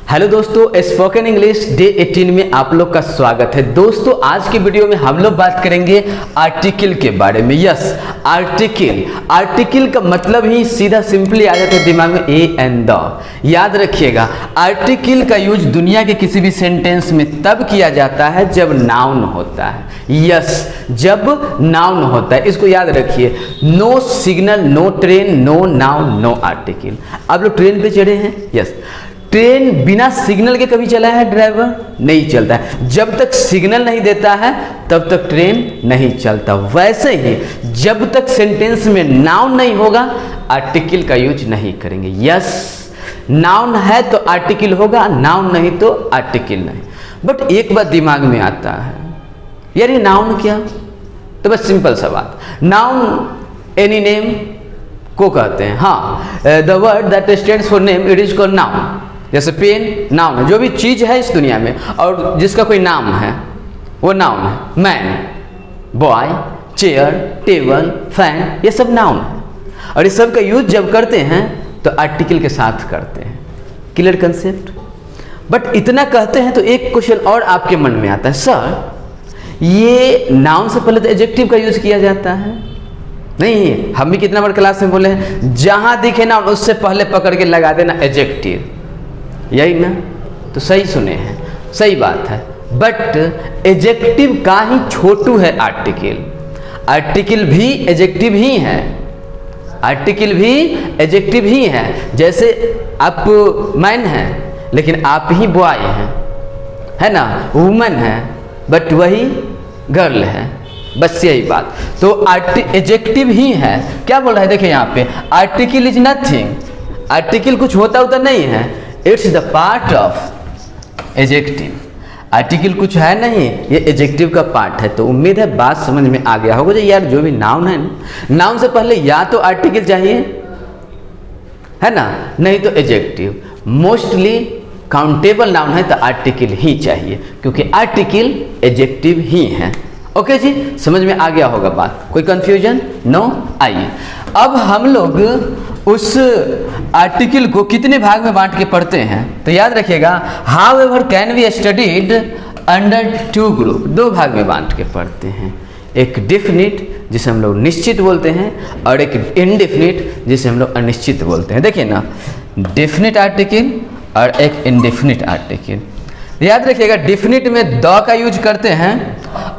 Hello दोस्तों, spoken English day 18 में आप लोग का स्वागत है। दोस्तों आज की वीडियो में हम लोग बात करेंगे आर्टिकल के बारे में। यस, आर्टिकल का मतलब ही सीधा सिंपली आ जाता है दिमाग में ए एंड द। याद रखिएगा, आर्टिकल का यूज दुनिया के किसी भी सेंटेंस में तब किया जाता है जब नाउन होता है। यस, जब नाउन होता है, इसको याद रखिए। No signal, no train, no noun, no article. आप लोग ट्रेन पे चढ़े हैं? यस, ट्रेन बिना सिग्नल के कभी चला है ड्राइवर? नहीं चलता है। जब तक सिग्नल नहीं देता है तब तक ट्रेन नहीं चलता। वैसे ही जब तक सेंटेंस में नाउन नहीं होगा आर्टिकल का यूज नहीं करेंगे। यस, नाउन है तो आर्टिकल होगा, नाउन नहीं तो आर्टिकल नहीं। बट एक बात दिमाग में आता है, यार ये नाउन क्या? तो बस सिंपल सा बात, नाउन एनी नेम को कहते हैं। हाँ, the word that stands for name it is called noun. जैसे पेन नाउन है, जो भी चीज है इस दुनिया में और जिसका कोई नाम है वो नाउन है। Man, boy, chair, table, fan, ये सब नाउन है। और इस सब का यूज जब करते हैं तो आर्टिकल के साथ करते हैं। Clear concept? बट इतना कहते हैं तो एक क्वेश्चन और आपके मन में आता है, सर ये नाउन से पहले तो एडजेक्टिव का यूज किया जाता है। नहीं, हम भी कितना बार क्लास में बोले हैं, जहां दिखे ना उससे पहले पकड़ के लगा देना एडजेक्टिव, यही ना? तो सही सुने हैं, सही बात है। बट एडजेक्टिव का ही छोटू है आर्टिकल। आर्टिकल भी एडजेक्टिव ही है, आर्टिकल भी एडजेक्टिव ही है। जैसे आप मैन हैं लेकिन आप ही बॉय हैं, है ना? वुमन है बट वही गर्ल है, बस यही बात। तो एडजेक्टिव ही है। क्या बोल रहा है? देखिए यहाँ पे, आर्टिकल इज नथिंग। आर्टिकल कुछ होता नहीं है, it's the part of adjective. Article कुछ है नहीं, ये एडजेक्टिव का पार्ट है। तो उम्मीद है बात समझ में आ गया होगा। यार जो भी नाउन है, नाउन से पहले या तो आर्टिकल चाहिए, है ना, नहीं तो एडजेक्टिव। मोस्टली काउंटेबल नाउन है तो आर्टिकल ही चाहिए, क्योंकि आर्टिकल एडजेक्टिव ही है। ओके जी, समझ में आ गया होगा बात? कोई कंफ्यूजन? नो? आइए अब हम लोग उस आर्टिकल को कितने भाग में बांट के पढ़ते हैं। तो याद रखिएगा, how ever can be studied under to group. दो भाग में बांट के पढ़ते हैं, एक डेफिनिट जिसे हम लोग निश्चित बोलते हैं और एक इनडेफिनिट जिसे हम लोग अनिश्चित बोलते हैं। देखिए ना, डेफिनिट आर्टिकल और एक इनडेफिनिट आर्टिकल। याद रखिएगा, डेफिनिट में द का यूज करते हैं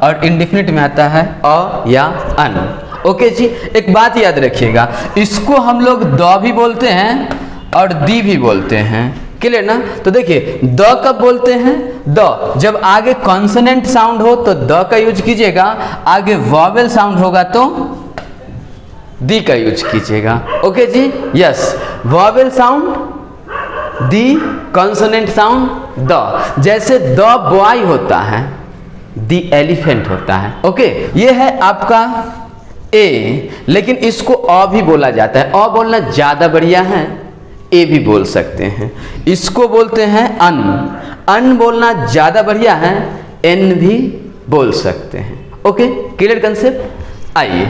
और इनडेफिनिट में आता है अ या अन। ओके जी, एक बात याद रखिएगा, इसको हम लोग द भी बोलते हैं और दी भी बोलते हैं। क्लियर ना? तो देखिए, द कब बोलते हैं? द जब आगे कॉन्सोनेंट साउंड हो तो द का यूज कीजिएगा, आगे वॉवेल साउंड होगा तो दी का यूज कीजिएगा। ओके जी, yes, vowel sound the, consonant sound the. जैसे द बॉय होता है, दी एलिफेंट होता है। ओके, ये है आपका ए, लेकिन इसको अ भी बोला जाता है। अ बोलना ज्यादा बढ़िया है, ए भी बोल सकते हैं। इसको बोलते हैं अन, अन बोलना ज्यादा बढ़िया है, एन भी बोल सकते हैं। Okay, clear concept? आइए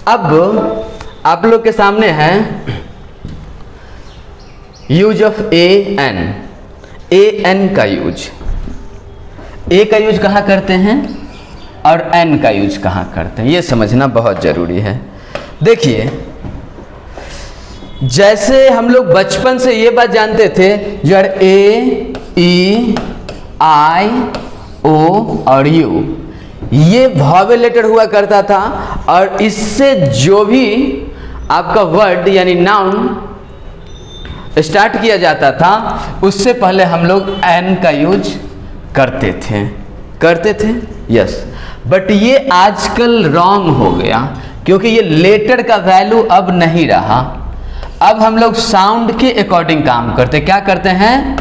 अब आप लोग के सामने है use of a an. A an का यूज, ए का यूज कहाँ करते हैं और एन का यूज कहाँ करते हैं, ये समझना बहुत जरूरी है। देखिए, जैसे हम लोग बचपन से ये बात जानते थे, जो ए ई आई ओ और यू, ये वॉवेल लेटर हुआ करता था। और इससे जो भी आपका वर्ड यानी नाउन स्टार्ट किया जाता था, उससे पहले हम लोग एन का यूज करते थे। यस, बट ये आजकल रॉन्ग हो गया, क्योंकि ये लेटर का वैल्यू अब नहीं रहा। अब हम लोग साउंड के अकॉर्डिंग काम करते। क्या करते हैं?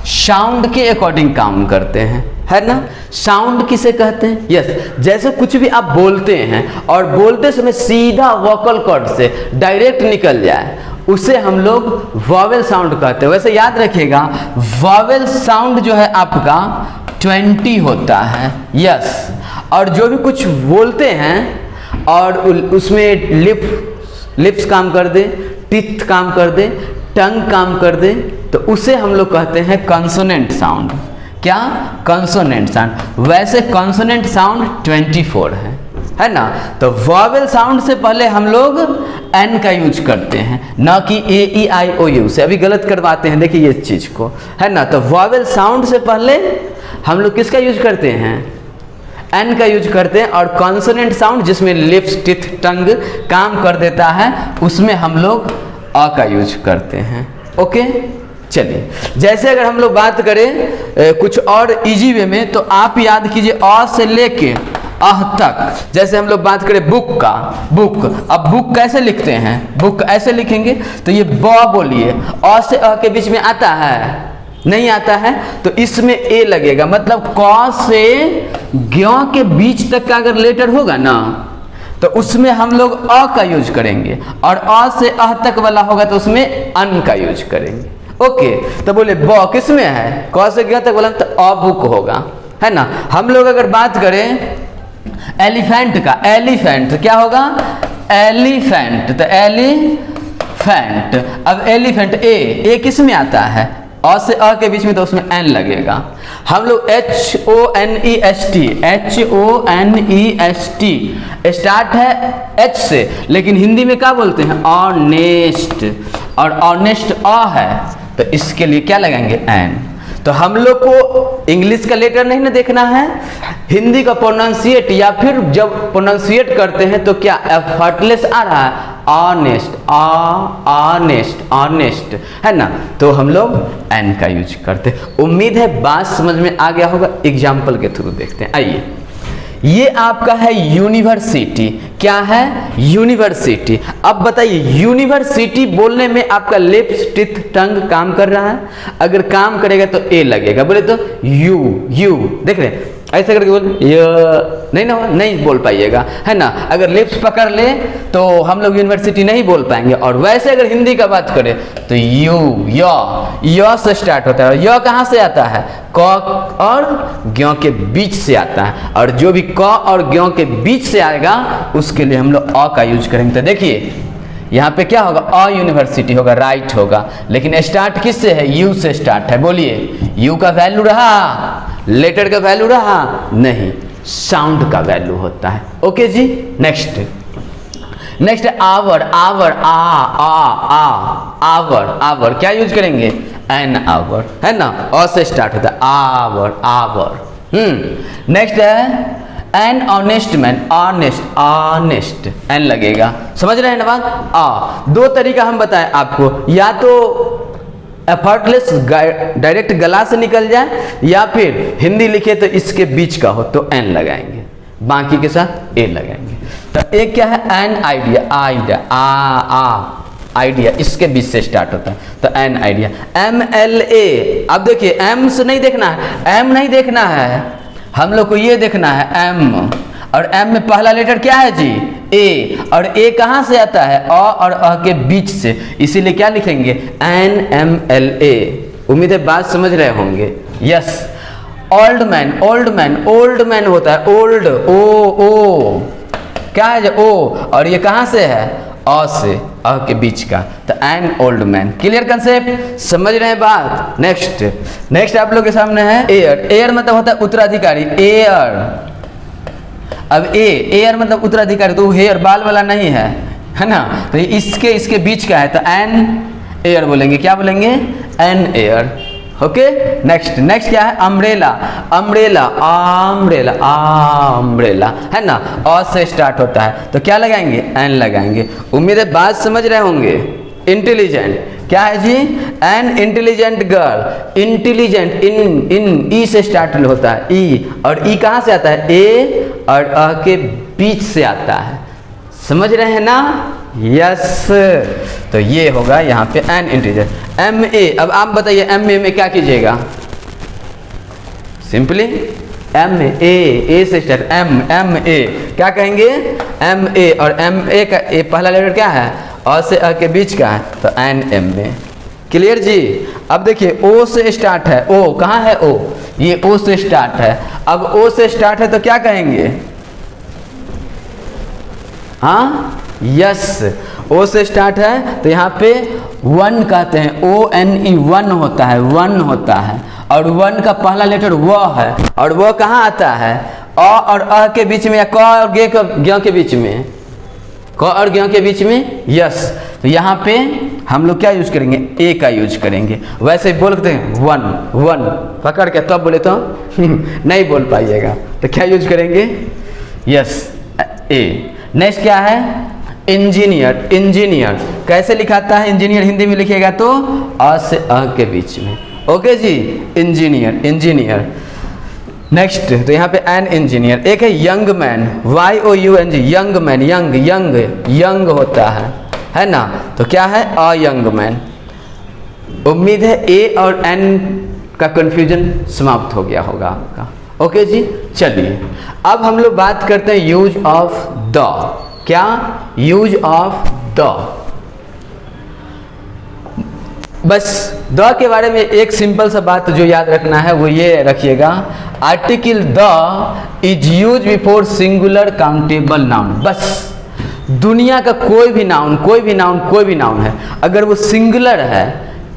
साउंड के अकॉर्डिंग काम करते हैं, है ना? साउंड किसे कहते हैं? यस, जैसे कुछ भी आप बोलते हैं और बोलते समय सीधा वोकल कॉर्ड से डायरेक्ट निकल जाए, उसे हम लोग वॉवेल साउंड कहते हैं। वैसे याद रखिएगा, वॉवेल साउंड जो है आपका 20 होता है। यस, और जो भी कुछ बोलते हैं और उसमें लिप्स काम कर दे, टीथ काम कर दे, टंग काम कर दे तो उसे हम लोग कहते हैं कॉन्सोनेंट साउंड। क्या? Consonant sound. वैसे कॉन्सोनेंट साउंड 24 है ना। तो वॉवेल साउंड से पहले हम लोग एन का यूज करते हैं, ना कि ए ई आई ओ यू से। अभी गलत करवाते हैं, देखिए ये चीज को, है ना। तो वॉवेल साउंड से पहले हम लोग किसका यूज करते हैं? एन का यूज करते हैं। और कॉन्सोनेंट साउंड जिसमें लिप्स, टिथ, टंग काम कर देता है, उसमें हम लोग अ का यूज करते हैं। ओके, चलिए जैसे अगर हम लोग बात करें कुछ और इजी वे में, तो आप याद कीजिए अ से लेके अह तक। जैसे हम लोग बात करें बुक का, बुक, अब बुक कैसे लिखते हैं? बुक ऐसे लिखेंगे, तो ये ब बोलिए, अ से अ के बीच में आता है? नहीं आता है, तो इसमें ए लगेगा। मतलब क से ज्ञ के बीच तक का अगर लेटर होगा ना, तो उसमें हम लोग अ का यूज करेंगे, और अ से अह तक वाला होगा तो उसमें अन का यूज करेंगे। ओके, तो बोले ब किस में है? क से ज्ञ तक वाला, तो अ बुक होगा, है ना। हम लोग अगर बात करें एलिफेंट का, एलिफेंट क्या होगा? एलिफेंट, तो एलिफेंट। अब एलिफेंट ए किस में आता है? अ से अ के बीच में, तो उसमें एन लगेगा। हम लोग H O N E S T, H O N E S T start है एच से, लेकिन हिंदी में क्या बोलते हैं? ऑनेस्ट, और ऑनेस्ट अ है, तो इसके लिए क्या लगाएंगे? एन। तो हम लोग को इंग्लिश का लेटर नहीं ना देखना है, हिंदी का प्रोनाउंसिएट, या फिर जब प्रोनाउंसिएट करते हैं तो क्या एफर्टलेस आ रहा है? ऑनेस्ट, ऑनेस्ट, ऑनेस्ट, है ना। तो हम लोग एन का यूज करते। उम्मीद है बात समझ में आ गया होगा। एग्जाम्पल के थ्रू देखते हैं, आइए। ये आपका है यूनिवर्सिटी। क्या है? यूनिवर्सिटी। अब बताइए, यूनिवर्सिटी बोलने में आपका लिप्स, टिथ, टंग काम कर रहा है? अगर काम करेगा तो ए लगेगा। बोले तो यू देख रहे ऐसे करके बोल, नहीं ना, नहीं बोल पाइएगा, है ना। अगर लिप्स पकड़ ले तो हम लोग यूनिवर्सिटी नहीं बोल पाएंगे। और वैसे अगर हिंदी का बात करें तो य से स्टार्ट होता है। और य कहाँ से आता है? क और ज्ञ के बीच से आता है। और जो भी क और ज्ञ के बीच से आएगा उसके लिए हम लोग अ का यूज करेंगे। तो देखिए यहाँ पे क्या होगा? अ यूनिवर्सिटी होगा, राइट होगा। लेकिन स्टार्ट किस से है? यू से स्टार्ट है। बोलिए, यू का वैल्यू रहा? लेटर का वैल्यू रहा? नहीं, साउंड का वैल्यू होता है। ओके जी, नेक्स्ट आवर, आवर, आवर क्या यूज करेंगे? एन आवर, है ना। अ से स्टार्ट होता है, आवर। नेक्स्ट है an honest man, honest an लगेगा। समझ रहे हैं ना बात? दो तरीका हम बताएं आपको, या तो एफर्टलेस डायरेक्ट गला से निकल जाए, या फिर हिंदी लिखे तो इसके बीच का हो तो एन लगाएंगे, बाकी के साथ ए लगाएंगे। तो एक क्या है? एन आइडिया, आइडिया इसके बीच से स्टार्ट होता है, तो एन आइडिया। MLA, अब देखिए एम से नहीं देखना है, एम नहीं देखना है, हम लोग को ये देखना है एम। और एम में पहला लेटर क्या है जी? ए। और ए कहाँ से आता है? अ और अ के बीच से, इसीलिए क्या लिखेंगे? NMLA। उम्मीद है बात समझ रहे होंगे। यस। ओल्ड मैन होता है ओल्ड, ओ क्या है? ओ। और ये कहाँ से है? अ से, अ के बीच का, तो an old man. Clear concept? समझ रहे हैं बात? नेक्स्ट आप लोग के सामने है एयर मतलब होता है उत्तराधिकारी, एयर। अब एयर मतलब उत्तराधिकारी, तो हेयर बाल वाला नहीं है ना। तो इसके बीच का है, तो एन एयर बोलेंगे। क्या बोलेंगे? N air. ओके, नेक्स्ट क्या है? अम्ब्रेला, है ना। अ से स्टार्ट होता है, तो क्या लगाएंगे? एन लगाएंगे। उम्मीद है बात समझ रहे होंगे। इंटेलिजेंट क्या है जी? An intelligent girl, intelligent in E से स्टार्ट होता है, ई। और ई कहाँ से आता है? ए और अ के बीच से आता है। समझ रहे हैं ना? यस। तो ये होगा यहाँ पे एन इंटेलिजेंट। MA, अब आप बताइए MA में क्या कीजिएगा? सिंपली ए से स्टार्ट, MA क्या कहेंगे? MA। और MA का ए पहला लेटर क्या है? अ से अ के बीच का है, तो NMA। क्लियर जी? अब देखिए ओ से स्टार्ट है, ओ कहाँ है? ओ, ये ओ से स्टार्ट है। अब ओ से स्टार्ट है तो क्या कहेंगे? हाँ, यस। ओ से स्टार्ट है तो यहाँ पे वन कहते हैं, ONE वन होता है, वन होता है। और वन का पहला लेटर व है, और वह कहाँ आता है? अ और अ के बीच में, या क और ज्ञ के बीच में, क और ज्ञ के बीच में यस। तो यहाँ पे हम लोग क्या यूज करेंगे? ए का यूज करेंगे। वैसे ही बोलते हैं वन वन पकड़ के, तब बोले तो नहीं बोल पाइएगा, तो क्या यूज करेंगे? यस, ए। नेक्स्ट क्या है? इंजीनियर। इंजीनियर कैसे लिखाता है? इंजीनियर हिंदी में लिखिएगा तो अ से अ के बीच में। ओके जी, इंजीनियर, इंजीनियर। नेक्स्ट तो यहाँ पे एन इंजीनियर। एक है young man, YOUNG, young man, young young young होता है ना? तो क्या है? A young man. उम्मीद है ए और एन का कंफ्यूजन समाप्त हो गया होगा आपका। ओके जी, चलिए अब हम लोग बात करते हैं यूज ऑफ द। क्या? Use of the. बस द के बारे में एक सिंपल सा बात जो याद रखना है वो ये रखिएगा, article the is use before singular countable noun. बस दुनिया का कोई भी नाउन, कोई भी नाउन, कोई भी नाउन है, अगर वो सिंगुलर है,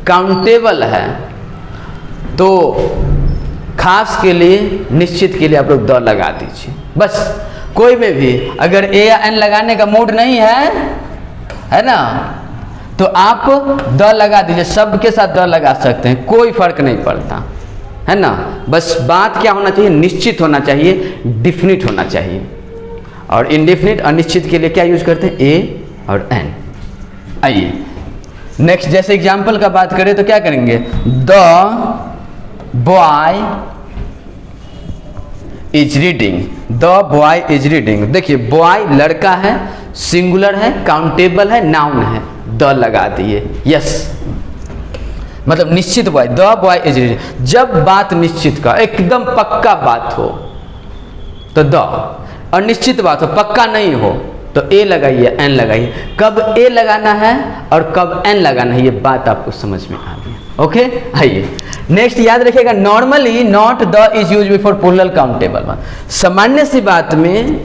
काउंटेबल है, तो खास के लिए, निश्चित के लिए आप लोग द लगा दीजिए। बस कोई में भी अगर ए या एन लगाने का मूड नहीं है ना, तो आप द लगा दीजिए, शब्द के साथ द लगा सकते हैं, कोई फर्क नहीं पड़ता, है ना। बस बात क्या होना चाहिए? निश्चित होना चाहिए, डिफिनिट होना चाहिए। और इनडिफिनिट, अनिश्चित के लिए क्या यूज करते हैं? ए और एन। आइए नेक्स्ट, जैसे एग्जाम्पल का बात करें तो क्या करेंगे? The boy is reading. The boy is reading. देखिए बॉय लड़का है, सिंगुलर है, काउंटेबल है, नाउन है, द लगा दिए। यस, मतलब निश्चित boy, the boy is reading. जब बात निश्चित का, एकदम पक्का बात हो तो द, और निश्चित बात हो, पक्का नहीं हो तो ए लगाइए, एन लगाइए। कब ए लगाना है और कब एन लगाना है, ये बात आपको समझ में आ गई। ओके, आइए नेक्स्ट याद रखिएगा, normally not the is use before plural countable. सामान्य सी बात में,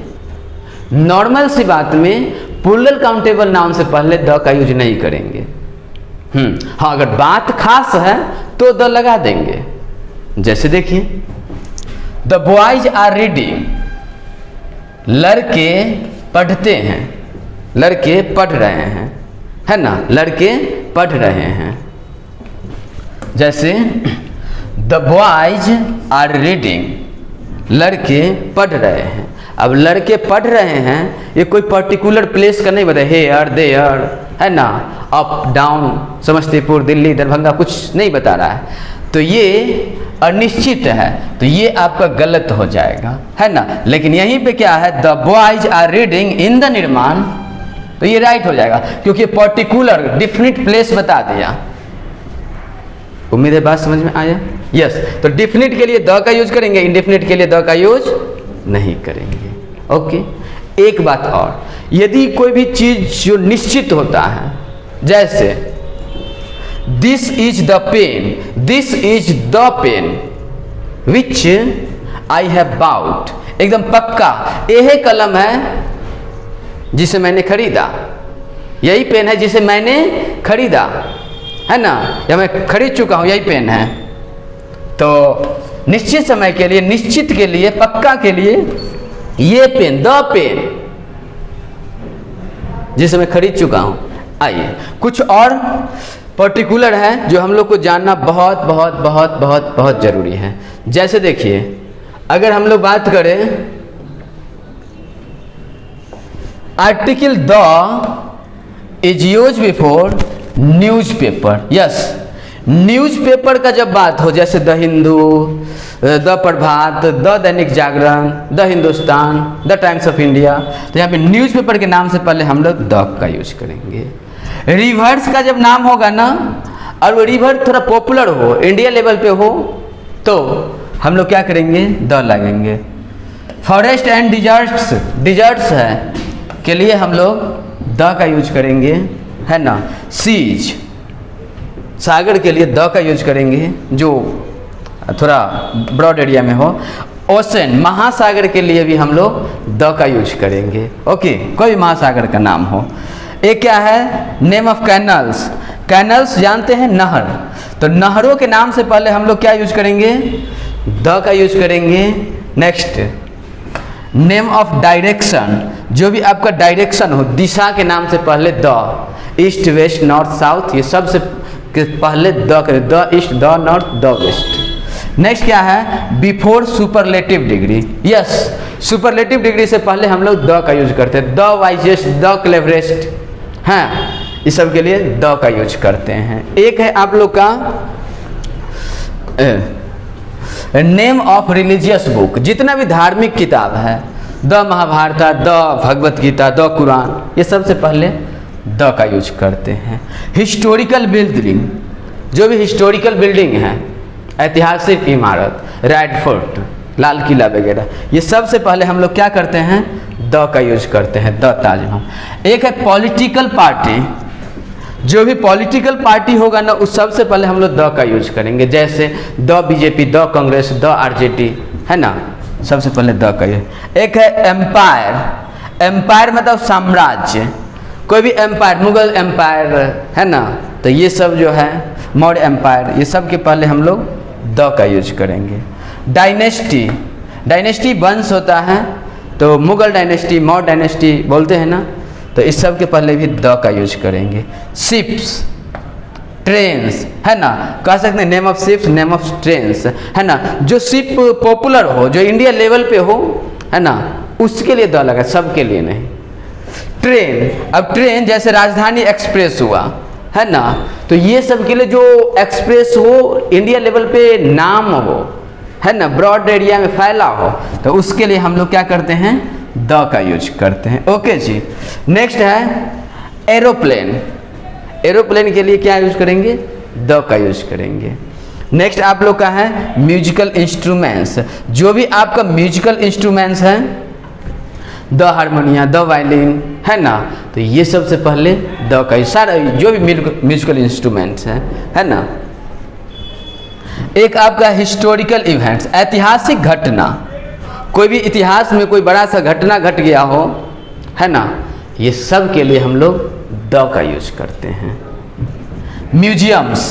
नॉर्मल सी बात में प्लूरल काउंटेबल नाउन से पहले द का यूज नहीं करेंगे। हाँ, अगर बात खास है तो द लगा देंगे। जैसे देखिए, द बॉयज आर रीडिंग, लड़के पढ़ते हैं, लड़के पढ़ रहे हैं, है ना, लड़के पढ़ रहे हैं। जैसे द बॉयज आर रीडिंग, लड़के पढ़ रहे हैं। अब लड़के पढ़ रहे हैं, ये कोई पर्टिकुलर प्लेस का नहीं बताया, हेयर देयर, है ना, अप डाउन, समस्तीपुर, दिल्ली, दरभंगा, कुछ नहीं बता रहा है, तो ये अनिश्चित है, तो ये आपका गलत हो जाएगा, है ना। लेकिन यहीं पे क्या है? The boys are reading in the निर्माण, तो ये राइट हो जाएगा, क्योंकि पर्टिकुलर डिफिनिट प्लेस बता दिया। उम्मीद है बात समझ में आया। यस, तो डिफिनिट के लिए द का यूज करेंगे, इंडेफिनिट के लिए द का यूज नहीं करेंगे। ओके, एक बात और, यदि कोई भी चीज जो निश्चित होता है, जैसे this is the pen, this is the pen which I have bought, एकदम पक्का, यही कलम है जिसे मैंने खरीदा, यही पेन है जिसे मैंने खरीदा, है ना, या मैं खरीद चुका हूं, यही पेन है। तो निश्चित समय के लिए, निश्चित के लिए, पक्का के लिए, ये पेन, द पेन जिसे मैं खरीद चुका हूं। आइए कुछ और पर्टिकुलर है जो हम लोग को जानना बहुत बहुत बहुत बहुत बहुत जरूरी है। जैसे देखिए, अगर हम लोग बात करें article the is use before newspaper. Yes, newspaper का जब बात हो, जैसे the Hindu, the Prabhat, the Dainik Jagran, the Hindustan, the Times of India, तो यहाँ पे न्यूज़पेपर के नाम से पहले हम लोग द का यूज करेंगे। रिवर्स का जब नाम होगा ना, और वो रिवर थोड़ा पॉपुलर हो, इंडिया लेवल पे हो, तो हम लोग क्या करेंगे? द लगेंगे। फॉरेस्ट एंड डिजर्ट्स, डिजर्ट्स है के लिए हम लोग द का यूज करेंगे, है ना। सीज, सागर के लिए द का यूज करेंगे, जो थोड़ा ब्रॉड एरिया में हो। ओशन, महासागर के लिए भी हम लोग द का यूज करेंगे। ओके, कोई महासागर का नाम हो। एक क्या है, नेम ऑफ कैनल्स। कैनल्स जानते हैं, नहर। तो नहरों के नाम से पहले हम लोग क्या यूज करेंगे, द का यूज करेंगे। नेक्स्ट, नेम ऑफ डायरेक्शन, जो भी आपका डायरेक्शन हो, दिशा के नाम से पहले the, east west north south, ये सबसे पहले द करें, the east, the north, the west. Next क्या है, before superlative degree. Yes, superlative degree से पहले हम लोग द का यूज करते हैं, द वाइजेस्ट, द क्लेवरेस्ट, हाँ, इस सब के लिए द का यूज करते हैं। एक है आप लोग का नेम ऑफ रिलीजियस बुक, जितना भी धार्मिक किताब है, the Mahabharata, the Bhagavad Gita, the Quran, ये सबसे पहले द का यूज करते हैं। हिस्टोरिकल बिल्डिंग, जो भी हिस्टोरिकल बिल्डिंग है, ऐतिहासिक इमारत, रेड फोर्ट, लाल किला वगैरह, ये सबसे पहले हम लोग क्या करते हैं, द का यूज करते हैं, द ताजमहल। एक है पॉलिटिकल पार्टी, जो भी पॉलिटिकल पार्टी होगा ना, उस सबसे पहले हम लोग द का यूज करेंगे, जैसे the BJP, the Congress, the RJD, है ना, सबसे पहले द का यूज। एक है एम्पायर, एम्पायर मतलब साम्राज्य, कोई भी एम्पायर, मुगल एम्पायर, है ना, तो ये सब जो है, मौर्य एम्पायर, ये सब के पहले हम लोग द का यूज करेंगे। डायनेस्टी, डायनेस्टी वंश होता है, तो मुगल डायनेस्टी, मौर्य डायनेस्टी बोलते हैं ना, तो इस सब के पहले भी द का यूज करेंगे। शिप्स, ट्रेन्स, है ना, कह सकते हैं name of ships, name of trains, है ना, जो शिप पॉपुलर हो, जो इंडिया लेवल पे हो, है ना, उसके लिए द लगा, सबके लिए नहीं। ट्रेन, अब ट्रेन जैसे राजधानी एक्सप्रेस हुआ, है ना, तो ये सब के लिए जो एक्सप्रेस हो, इंडिया लेवल पे नाम हो, है ना, ब्रॉड एरिया में फैला हो, तो उसके लिए हम लोग क्या करते हैं, द का यूज करते हैं। ओके जी। नेक्स्ट है एरोप्लेन, एरोप्लेन के लिए क्या यूज करेंगे, द का यूज करेंगे। नेक्स्ट आप लोग का है म्यूजिकल इंस्ट्रूमेंट्स, जो भी आपका म्यूजिकल इंस्ट्रूमेंट्स है, द हारमोनिया, द वायलिन, है ना, तो ये सबसे पहले द का, सारा जो भी म्यूजिकल इंस्ट्रूमेंट्स है ना। एक आपका हिस्टोरिकल इवेंट्स, ऐतिहासिक घटना, कोई भी इतिहास में कोई बड़ा सा घटना घट गया हो, है ना, ये सब के लिए हम लोग द का यूज करते हैं। म्यूजियम्स,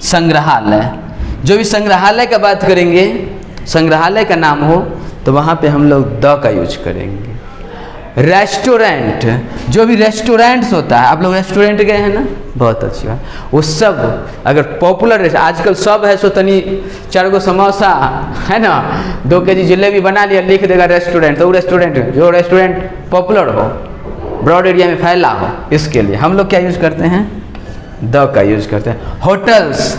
संग्रहालय, जो भी संग्रहालय का बात करेंगे, संग्रहालय का नाम हो, तो वहाँ पे हम लोग द का यूज करेंगे। रेस्टोरेंट, जो भी रेस्टोरेंट्स होता है, आप लोग रेस्टोरेंट गए हैं ना, बहुत अच्छी बात, वो सब अगर पॉपुलर, आजकल सब है, सो तनी 4 गो समोसा, है ना, 2 केजी जलेबी बना लिया, लिख देगा रेस्टोरेंट, तो वो रेस्टोरेंट, जो रेस्टोरेंट पॉपुलर हो, ब्रॉड एरिया में फैला हो, इसके लिए हम लोग क्या यूज करते हैं, द का यूज करते हैं। होटल्स,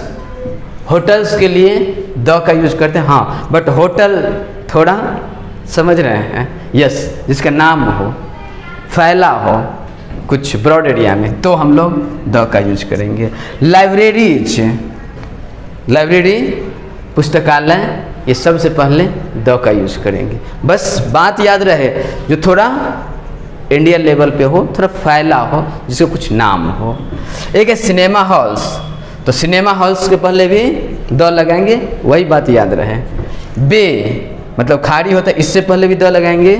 होटल्स के लिए द का यूज करते हैं, हाँ, बट होटल थोड़ा समझ रहे हैं, यस, जिसका नाम हो, फैला हो कुछ ब्रॉड एरिया में, तो हम लोग द का यूज करेंगे। लाइब्रेरीज, लाइब्रेरी, पुस्तकालय, ये सबसे पहले द का यूज करेंगे। बस बात याद रहे, जो थोड़ा इंडिया लेवल पे हो, थोड़ा फैला हो, जिसका कुछ नाम हो। एक है सिनेमा हॉल्स, तो सिनेमा हॉल्स के पहले भी द लगाएंगे, वही बात याद रहे। बे मतलब खाड़ी होता है, इससे पहले भी द लगाएंगे।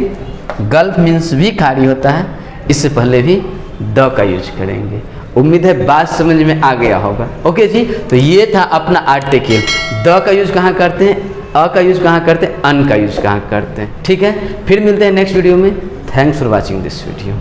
गल्फ मीन्स भी खाड़ी होता है, इससे पहले भी द का यूज करेंगे। उम्मीद है बात समझ में आ गया होगा। ओके जी, तो ये था अपना आर्टिकल। द का यूज कहाँ करते हैं, अ का यूज कहाँ करते हैं, अन का यूज कहाँ करते हैं। ठीक है, फिर मिलते हैं नेक्स्ट वीडियो में। Thanks for watching this video.